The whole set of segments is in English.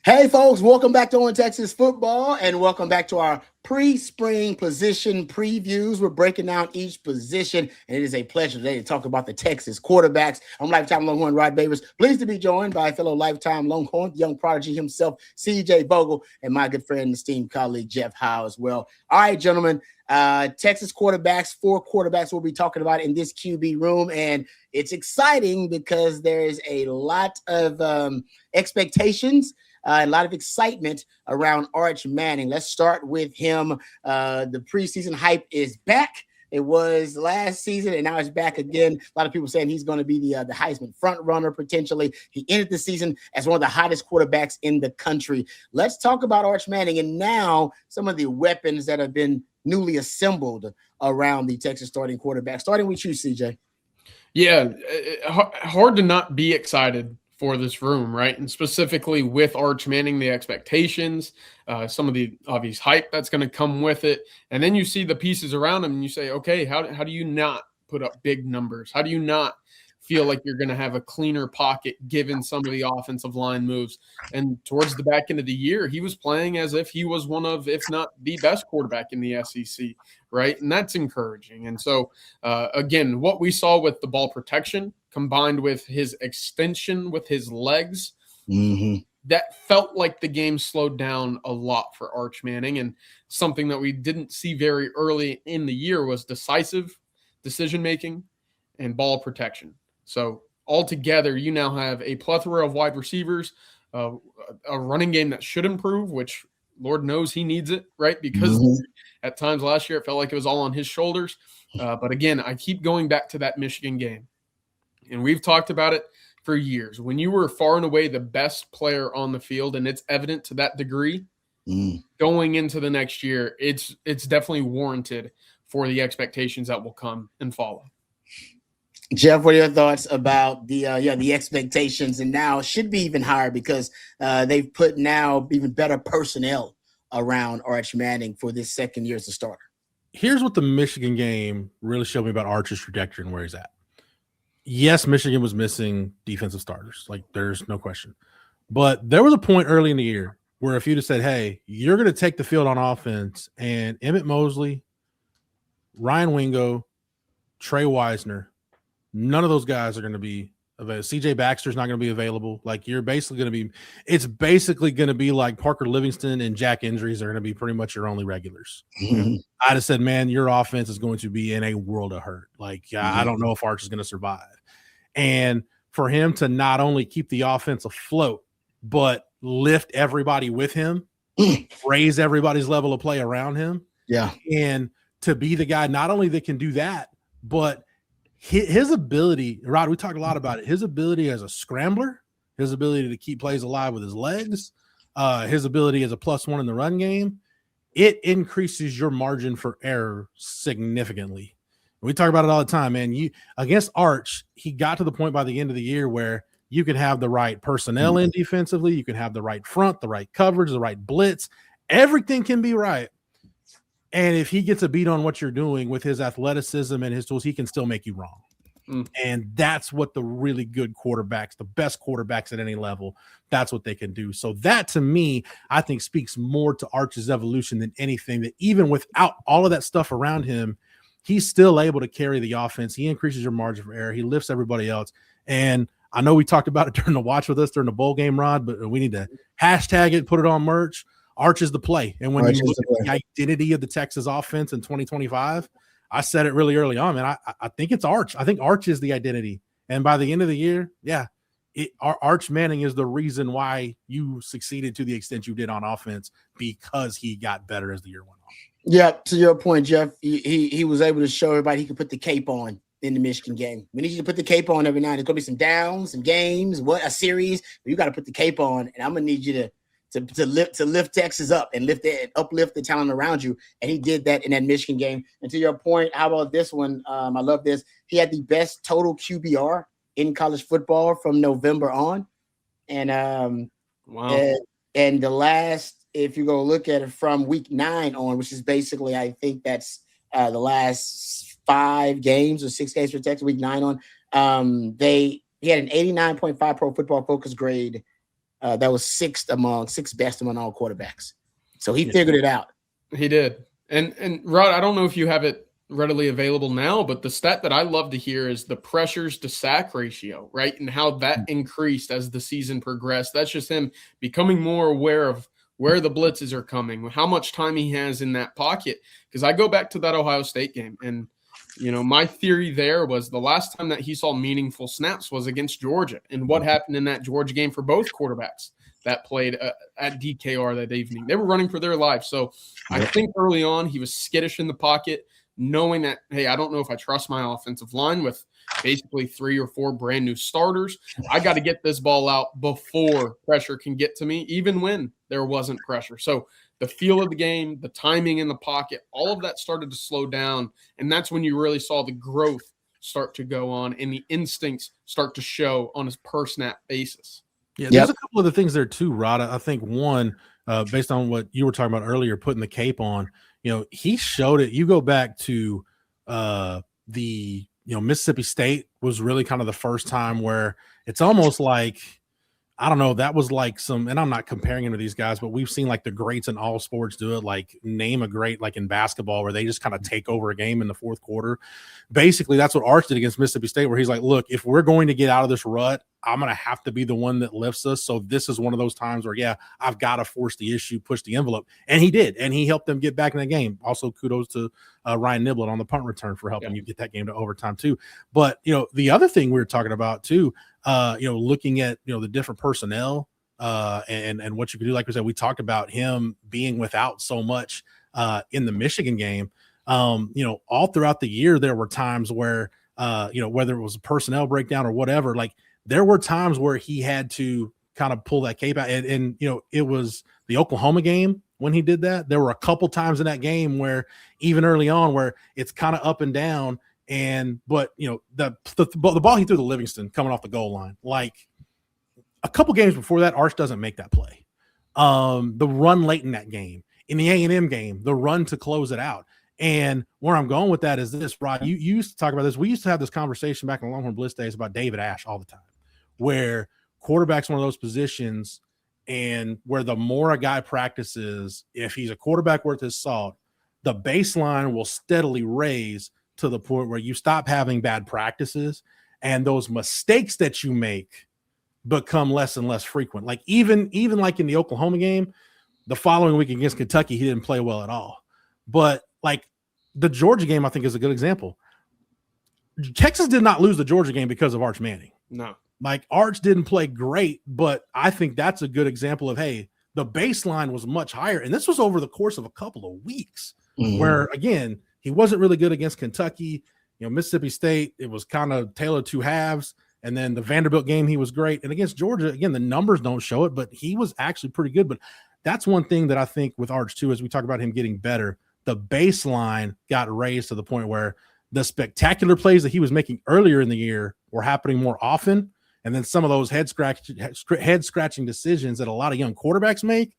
Hey, folks, welcome back to On Texas Football and welcome back to our pre-spring position previews. We're breaking down each position, and it is a pleasure today to talk about the Texas quarterbacks. I'm lifetime Longhorn Rod Babers, pleased to be joined by fellow lifetime Longhorn, young prodigy himself, CJ Vogel, and my good friend and esteemed colleague, Jeff Howe, as well. All right, gentlemen, Texas quarterbacks, 4 quarterbacks we'll be talking about in this QB room, and it's exciting because there is a lot of expectations, a lot of excitement around Arch Manning. Let's start with him. The preseason hype is back. It was last season, and now it's back again. A lot of people saying he's going to be the Heisman front runner potentially. He ended the season as one of the hottest quarterbacks in the country. Let's talk about Arch Manning and now some of the weapons that have been newly assembled around the Texas starting quarterback. Starting with you, CJ. Yeah, hard to not be excited for this room, right? And specifically with Arch Manning, the expectations, some of the obvious hype that's going to come with it. And then you see the pieces around him and you say, okay, how do you not put up big numbers? How do you not feel like you're going to have a cleaner pocket given some of the offensive line moves? And towards the back end of the year, he was playing as if he was one of, if not the best quarterback in the SEC, right? And that's encouraging. And so, again, what we saw with the ball protection combined with his extension with his legs, that felt like the game slowed down a lot for Arch Manning. And something that we didn't see very early in the year was decisive decision-making and ball protection. So altogether, you now have a plethora of wide receivers, a running game that should improve, which Lord knows he needs it, right? Because at times last year, it felt like it was all on his shoulders. But again, I keep going back to that Michigan game. And we've talked about it for years. When you were far and away the best player on the field, and it's evident to that degree, going into the next year, it's definitely warranted for the expectations that will come and follow. Jeff, what are your thoughts about the expectations, and now should be even higher because they've put now even better personnel around Arch Manning for this second year as a starter? Here's what the Michigan game really showed me about Arch's trajectory and where he's at. Yes, Michigan was missing defensive starters. Like, there's no question. But there was a point early in the year where if you'd have said, hey, you're going to take the field on offense, and Emmett Mosley, Ryan Wingo, Trey Wisner, none of those guys are going to be available. CJ Baxter's not going to be available. Like, you're basically going to be – it's basically going to be like Parker Livingston and Jack Injuries are going to be pretty much your only regulars. I'd have said, man, your offense is going to be in a world of hurt. Like, I don't know if Arch is going to survive. And for him to not only keep the offense afloat, but lift everybody with him, raise everybody's level of play around him. Yeah. And to be the guy not only that can do that, but his ability, Rod, we talked a lot about it, his ability as a scrambler, his ability to keep plays alive with his legs, his ability as a +1 in the run game, it increases your margin for error significantly. We talk about it all the time, man. You against Arch, he got to the point by the end of the year where you can have the right personnel in defensively, you can have the right front, the right coverage, the right blitz. Everything can be right. And if he gets a beat on what you're doing with his athleticism and his tools, he can still make you wrong. And that's what the really good quarterbacks, the best quarterbacks at any level, that's what they can do. So that, to me, I think speaks more to Arch's evolution than anything, that even without all of that stuff around him, he's still able to carry the offense. He increases your margin for error. He lifts everybody else. And I know we talked about it during the watch with us during the bowl game, Rod, but we need to hashtag it, put it on merch. Arch is the play. And when you look at the identity of the Texas offense in 2025, I said it really early on, man. I think it's Arch. I think Arch is the identity. And by the end of the year, Arch Manning is the reason why you succeeded to the extent you did on offense, because he got better as the year went on. Yeah, to your point, Jeff, he was able to show everybody he could put the cape on in the Michigan game. We need you to put the cape on every night. There's going to be some downs, some games, a series, but you got to put the cape on, and I'm going to need you to lift Texas up and uplift the talent around you. And he did that in that Michigan game. And to your point, how about this one? I love this. He had the best total QBR in college football from November on. And Wow. And the last, if you go look at it from week 9 on, which is basically, I think that's the last 5 games or 6 games for Texas, week 9 on, he had an 89.5 Pro Football Focus grade that was sixth best among all quarterbacks. So he figured it out. He did. And Rod, I don't know if you have it readily available now, but the stat that I love to hear is the pressures to sack ratio, right? And how that increased as the season progressed. That's just him becoming more aware of where the blitzes are coming, how much time he has in that pocket. Because I go back to that Ohio State game, and my theory there was the last time that he saw meaningful snaps was against Georgia. And what happened in that Georgia game for both quarterbacks that played at DKR that evening? They were running for their lives. So I think early on he was skittish in the pocket, knowing that, hey, I don't know if I trust my offensive line with basically 3 or 4 brand new starters. I got to get this ball out before pressure can get to me, even when there wasn't pressure. So the feel of the game, the timing in the pocket, all of that started to slow down. And that's when you really saw the growth start to go on and the instincts start to show on a per snap basis. Yeah, there's a couple of the things there too, Rod. I think one, based on what you were talking about earlier, putting the cape on, he showed it. You go back to the Mississippi State was really kind of the first time where it's almost like, I don't know, that was like and I'm not comparing him to these guys, but we've seen like the greats in all sports do it, like name a great, like in basketball, where they just kind of take over a game in the fourth quarter. Basically, that's what Arch did against Mississippi State, where he's like, look, if we're going to get out of this rut, I'm going to have to be the one that lifts us. So this is one of those times where, I've got to force the issue, push the envelope. And he did. And he helped them get back in the game. Also, kudos to Ryan Niblett on the punt return for helping you get that game to overtime too. But, the other thing we were talking about too, looking at, the different personnel and what you could do. Like we said, we talked about him being without so much in the Michigan game. All throughout the year, there were times where, whether it was a personnel breakdown or whatever, like there were times where he had to kind of pull that cape out. And it was the Oklahoma game when he did that. There were a couple times in that game where even early on where it's kind of up and down. But the ball he threw to Livingston coming off the goal line, like a couple games before that, Arch doesn't make that play. The run late in that game, in the A&M game, the run to close it out. And where I'm going with that is this, Rod, you used to talk about this. We used to have this conversation back in the Longhorn Blitz days about David Ash all the time, where quarterback's one of those positions and where the more a guy practices, if he's a quarterback worth his salt, the baseline will steadily raise to the point where you stop having bad practices and those mistakes that you make become less and less frequent. Like even like in the Oklahoma game, the following week against Kentucky, he didn't play well at all. But like the Georgia game, I think is a good example. Texas did not lose the Georgia game because of Arch Manning. No. Like Arch didn't play great, but I think that's a good example of, hey, the baseline was much higher. And this was over the course of a couple of weeks where, again, he wasn't really good against Kentucky. Mississippi State, it was kind of tailored two halves. And then the Vanderbilt game, he was great. And against Georgia, again, the numbers don't show it, but he was actually pretty good. But that's one thing that I think with Arch too, as we talk about him getting better, the baseline got raised to the point where the spectacular plays that he was making earlier in the year were happening more often. And then some of those head scratching decisions that a lot of young quarterbacks make,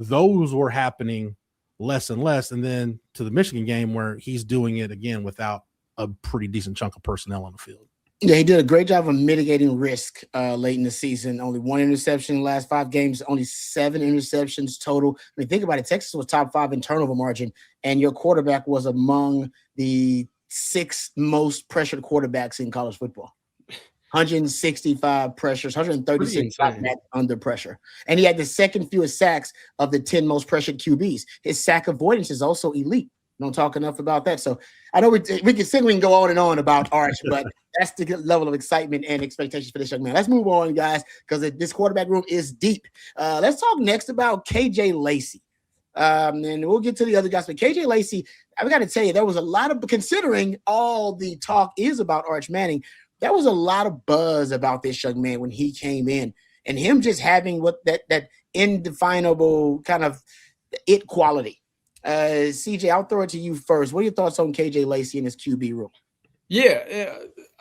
those were happening less and less. And then to the Michigan game where he's doing it again without a pretty decent chunk of personnel on the field. Yeah, he did a great job of mitigating risk late in the season. Only 1 interception in the last 5 games, only 7 interceptions total. I mean, think about it. Texas was top 5 in turnover margin, and your quarterback was among the 6 most pressured quarterbacks in college football. 165 pressures, 136 under pressure. And he had the second fewest sacks of the 10 most pressured QBs. His sack avoidance is also elite. Don't talk enough about that. So I know we can go on and on about Arch, but that's the level of excitement and expectations for this young man. Let's move on, guys, because this quarterback room is deep. Let's talk next about KJ Lacy. And we'll get to the other guys. But KJ Lacy, I've got to tell you, there was a lot of, considering all the talk is about Arch Manning, there was a lot of buzz about this young man when he came in, and him just having what that indefinable kind of it quality. CJ, I'll throw it to you first. What are your thoughts on KJ Lacy in his QB room? Yeah,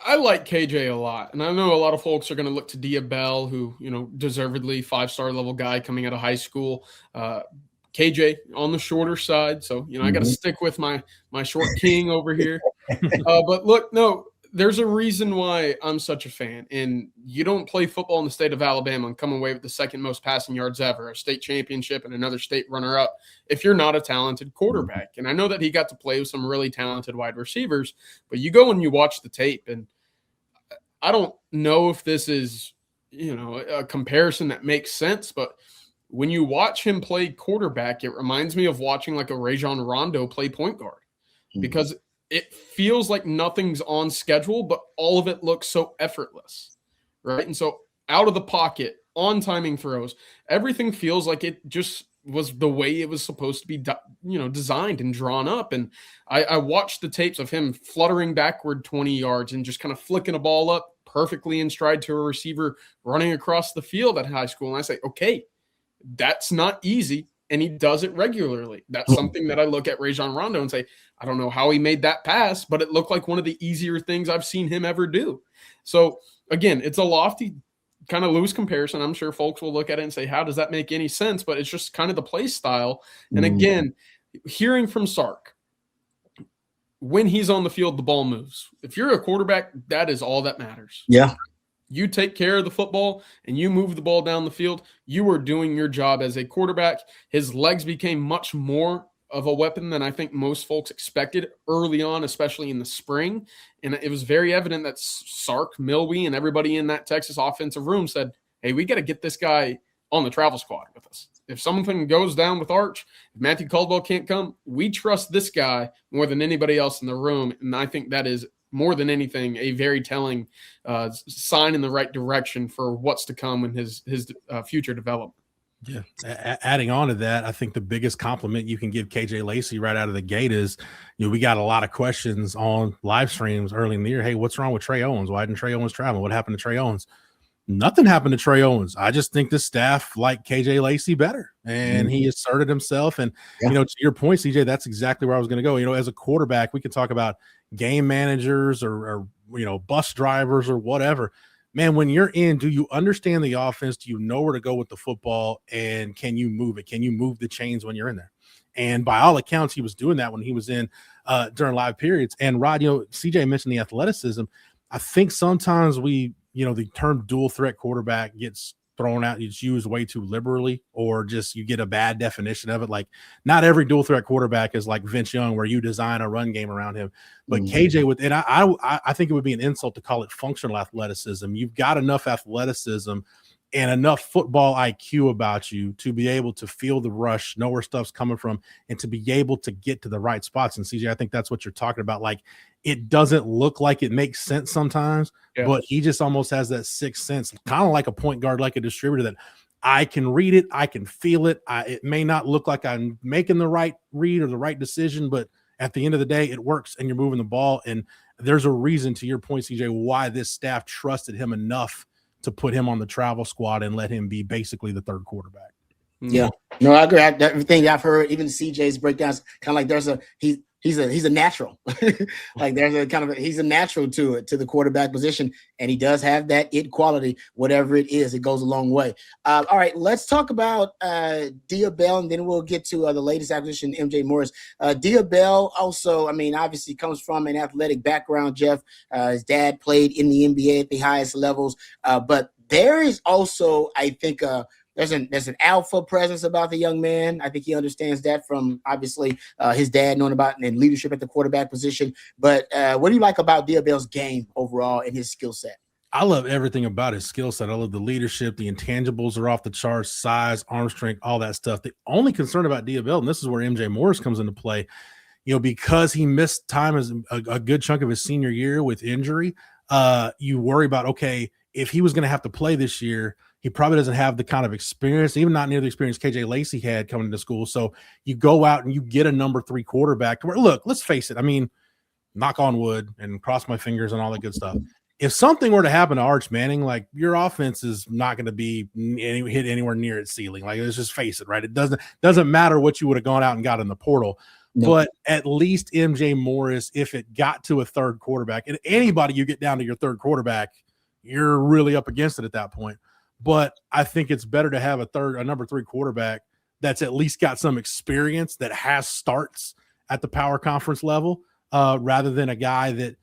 I like KJ a lot. And I know a lot of folks are going to look to Dia Bell, who, deservedly 5-star level guy coming out of high school. KJ on the shorter side. So, I got to stick with my short king over here. But look, no, there's a reason why I'm such a fan. And you don't play football in the state of Alabama and come away with the second most passing yards ever, a state championship and another state runner-up, if you're not a talented quarterback. And I know that he got to play with some really talented wide receivers, but you go and you watch the tape, and I don't know if this is, a comparison that makes sense, but when you watch him play quarterback, it reminds me of watching like a Rajon Rondo play point guard, because it feels like nothing's on schedule, but all of it looks so effortless, right? And so out of the pocket, on timing throws, everything feels like it just was the way it was supposed to be, designed and drawn up. And I watched the tapes of him fluttering backward 20 yards and just kind of flicking a ball up perfectly in stride to a receiver running across the field at high school. And I say, okay, that's not easy. And he does it regularly. That's something that I look at Rajon Rondo and say, I don't know how he made that pass, but it looked like one of the easier things I've seen him ever do. So again, it's a lofty, kind of loose comparison. I'm sure folks will look at it and say, how does that make any sense? But it's just kind of the play style. And again, hearing from Sark, when he's on the field, the ball moves. If you're a quarterback, that is all that matters. Yeah. You take care of the football and you move the ball down the field, you are doing your job as a quarterback. His legs became much more of a weapon than I think most folks expected early on, especially in the spring. And it was very evident that Sark, Milwee, and everybody in that Texas offensive room said, hey, we got to get this guy on the travel squad with us. If something goes down with Arch, if Matthew Caldwell can't come, we trust this guy more than anybody else in the room. And I think that is more than anything a very telling sign in the right direction for what's to come in his future development. Yeah. Adding on to that, I think the biggest compliment you can give KJ Lacy right out of the gate is, we got a lot of questions on live streams early in the year. Hey, what's wrong with Trey Owens? Why didn't Trey Owens travel? What happened to Trey Owens? Nothing happened to Trey Owens. I just think the staff liked KJ Lacy better, and he asserted himself. And, to your point, CJ, that's exactly where I was going to go. As a quarterback, we can talk about game managers or bus drivers or whatever. Man, when you're in, do you understand the offense? Do you know where to go with the football? And can you move it? Can you move the chains when you're in there? And by all accounts, he was doing that when he was in during live periods. And Rod, CJ mentioned the athleticism. I think sometimes the term dual threat quarterback gets thrown out. It's used way too liberally, or just you get a bad definition of it. Like, not every dual threat quarterback is like Vince Young, where you design a run game around him. But KJ and I think it would be an insult to call it functional athleticism. You've got enough athleticism and enough football IQ about you to be able to feel the rush, know where stuff's coming from, and to be able to get to the right spots. And CJ, I think that's what you're talking about. Like, it doesn't look like it makes sense sometimes, but he just almost has that sixth sense, kind of like a point guard, like a distributor, that I can read it, I can feel it. It may not look like I'm making the right read or the right decision, but at the end of the day, it works and you're moving the ball. And there's a reason, to your point, CJ, why this staff trusted him enough to put him on the travel squad and let him be basically the third quarterback. Yeah, no, I agree. Everything I've heard, even CJ's breakdowns, kind of like he's a natural. Like, there's a kind of he's a natural to the quarterback position, and he does have that it quality. Whatever it is, it goes a long way. All right, let's talk about Dia Bell, and then we'll get to the latest acquisition, MJ Morris. Dia Bell also, obviously comes from an athletic background. Jeff, his dad played in the NBA at the highest levels, but there is also, I think, there's an alpha presence about the young man. I think he understands that from obviously his dad knowing about and leadership at the quarterback position. But what do you like about Dia Bell's game overall and his skill set? I love everything about his skill set. I love the leadership. The intangibles are off the charts, size, arm strength, all that stuff. The only concern about Dia Bell, and this is where MJ Morris comes into play, because he missed time as a good chunk of his senior year with injury, you worry about, okay, if he was going to have to play this year, he probably doesn't have the kind of experience, even not near the experience KJ Lacy had coming into school. So you go out and you get a number 3 quarterback to where, look, let's face it. Knock on wood and cross my fingers and all that good stuff. If something were to happen to Arch Manning, like, your offense is not going to be hit anywhere near its ceiling. Like, let's just face it, right? It doesn't matter what you would have gone out and got in the portal. No. But at least MJ Morris, if it got to a third quarterback, and anybody you get down to your third quarterback, you're really up against it at that point. But I think it's better to have a number 3 quarterback that's at least got some experience, that has starts at the power conference level, rather than a guy that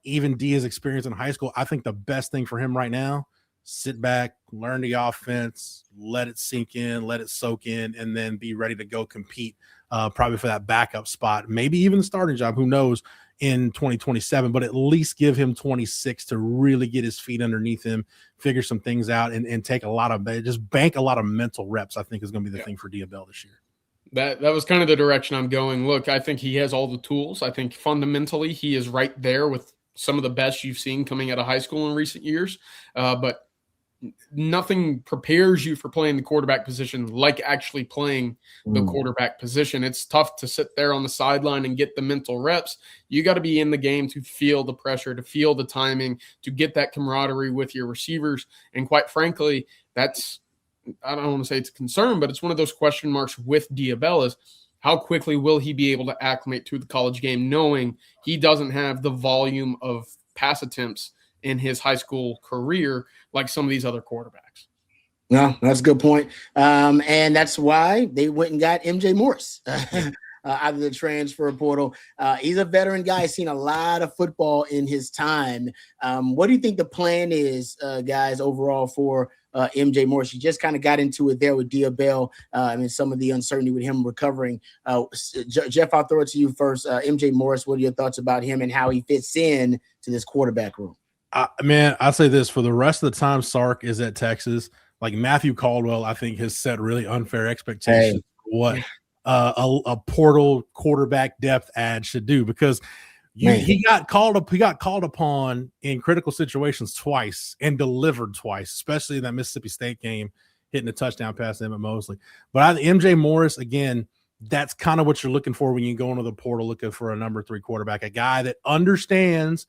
even Dia's experience in high school, I think the best thing for him right now, sit back, learn the offense, let it sink in, let it soak in, and then be ready to go compete probably for that backup spot, maybe even the starting job, who knows, in 2027, but at least give him 26 to really get his feet underneath him, figure some things out, and take just bank a lot of mental reps, I think is going to be the thing for Diabell this year. That was kind of the direction I'm going. Look, I think he has all the tools. I think fundamentally he is right there with some of the best you've seen coming out of high school in recent years. But nothing prepares you for playing the quarterback position like actually playing the quarterback position. It's tough to sit there on the sideline and get the mental reps. You got to be in the game to feel the pressure, to feel the timing, to get that camaraderie with your receivers. And quite frankly, that's, I don't want to say it's a concern, but it's one of those question marks with Diabell is how quickly will he be able to acclimate to the college game, knowing he doesn't have the volume of pass attempts in his high school career like some of these other quarterbacks. No, that's a good point. And that's why they went and got MJ Morris out of the transfer portal. He's a veteran guy. He's seen a lot of football in his time. What do you think the plan is, guys, overall for MJ Morris? You just kind of got into it there with Diabell. Some of the uncertainty with him recovering. Jeff, I'll throw it to you first. MJ Morris, what are your thoughts about him and how he fits in to this quarterback room? Man, I'll say this, for the rest of the time Sark is at Texas, like Matthew Caldwell, I think has set really unfair expectations for what a portal quarterback depth ad should do, because he got called upon in critical situations twice and delivered twice, especially in that Mississippi State game, hitting a touchdown pass to Emmett Mosley. But MJ Morris, again, that's kind of what you're looking for when you go into the portal looking for a number 3 quarterback, a guy that understands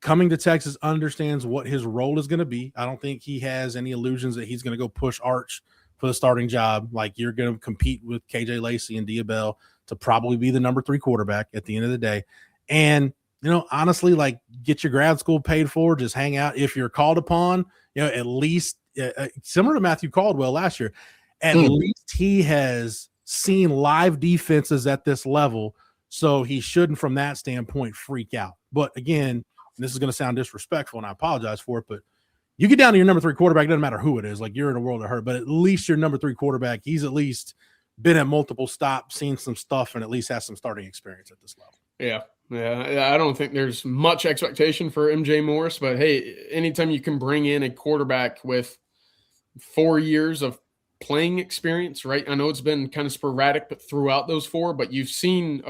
coming to Texas, understands what his role is going to be. I don't think he has any illusions that he's going to go push Arch for the starting job. Like, you're going to compete with KJ Lacy and Diabell to probably be the number 3 quarterback at the end of the day. And, honestly, like, get your grad school paid for, just hang out. If you're called upon, at least similar to Matthew Caldwell last year, at least he has seen live defenses at this level. So he shouldn't, from that standpoint, freak out. But again, this is going to sound disrespectful, and I apologize for it, but you get down to your number 3 quarterback, it doesn't matter who it is. Like, you're in a world of hurt, but at least your number 3 quarterback, he's at least been at multiple stops, seen some stuff, and at least has some starting experience at this level. Yeah. I don't think there's much expectation for MJ Morris, but hey, anytime you can bring in a quarterback with 4 years of playing experience, right? I know it's been kind of sporadic, but throughout those 4, but you've seen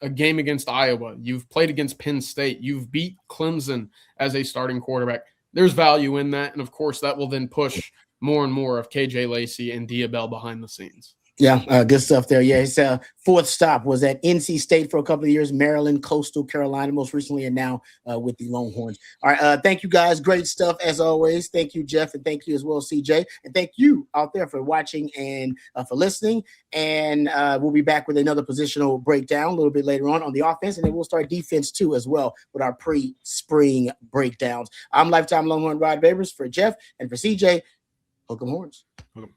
a game against Iowa. You've played against Penn State. You've beat Clemson as a starting quarterback. There's value in that. And of course, that will then push more and more of KJ Lacy and Diabell behind the scenes. Yeah, good stuff there. Yeah, his 4th stop was at NC State for a couple of years, Maryland, Coastal Carolina, most recently, and now with the Longhorns. All right, thank you, guys. Great stuff, as always. Thank you, Jeff, and thank you as well, CJ. And thank you out there for watching and for listening. And we'll be back with another positional breakdown a little bit later on the offense, and then we'll start defense, too, as well, with our pre-spring breakdowns. I'm Lifetime Longhorn Rod Babers for Jeff and for CJ. Hook 'em horns. Hook 'em.